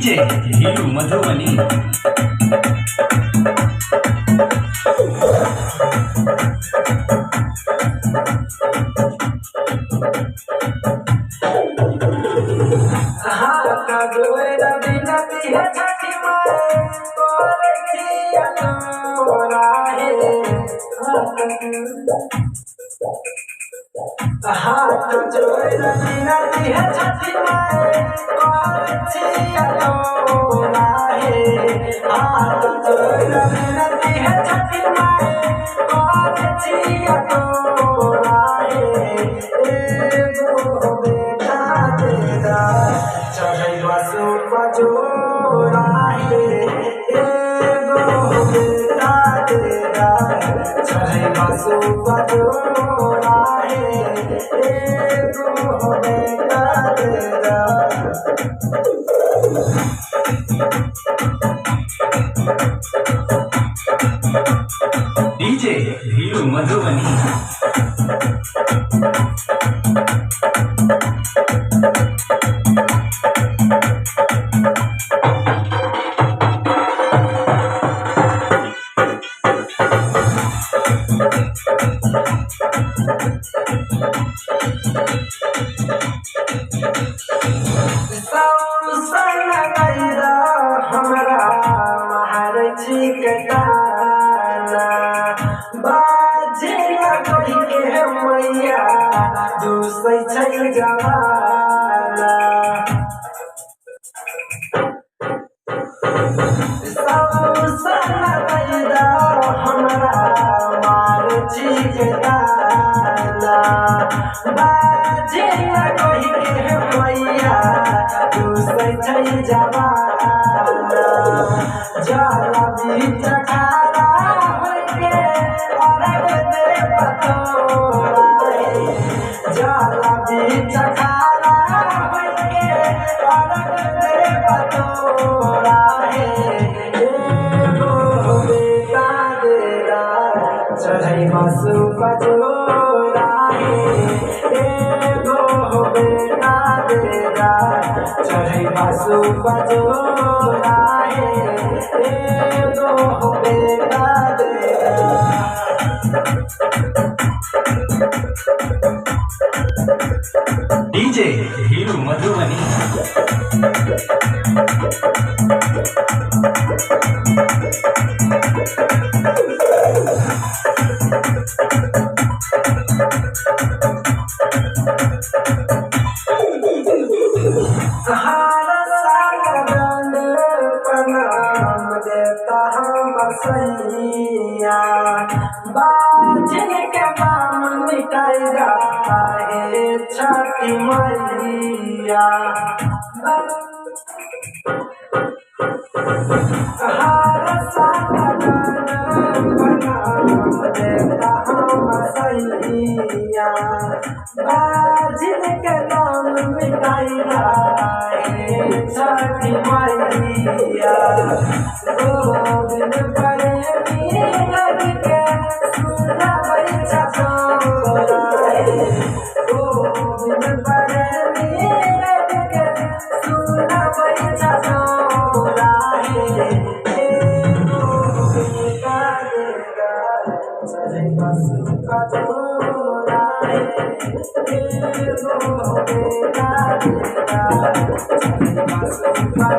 DJ Hiru Madhubani. हाथ जोड़ बिनती है छठी माए करछिया तोरा हे। हाथ जोड़ बिनती है छठी माए करछिया तोरा हे। एगो बेटा तेरा चढ़ैबा सुपा जोड़ा हे। एगो बेटा तेरा चढ़ैबा सुपा जोड़ा हे। डीजे हीरू मधुबनी। दूसरी छई जवाना सब सना पैदा हमरा मार चिकदाना। बाजे कही के मैया दूसरी छई जवाना। जला बीच खारा होके अरग दे पतोरा जाला बीच खारा होके अरग दे पतोरा हे। एगो बेटा तेरा चढ़ैबा सुपा जोड़ा हे। एगो बेटा तेरा चढ़ैबा सुपा जोड़ा हे। एगो बेटा तेरा डीजे हीरू मधुबनी। हर साल दंड प्रणाम देता हम सैया। बाजिन के बाम मिटाई जाए छठी मैया। हर साल दंड प्रणाम देता हम सैया। बाजिन के बाम मिटाई छठी मैया। गोविंद प्रेमी लग के सुनाबै छछोरा हे। गोविंद प्रेमी लग के सुनाबै छछोरा हे। एगो बेटा तेरा चढ़ैबा सुपा जोड़ा हे। एगो बेटा तेरा चढ़ैबा सुपा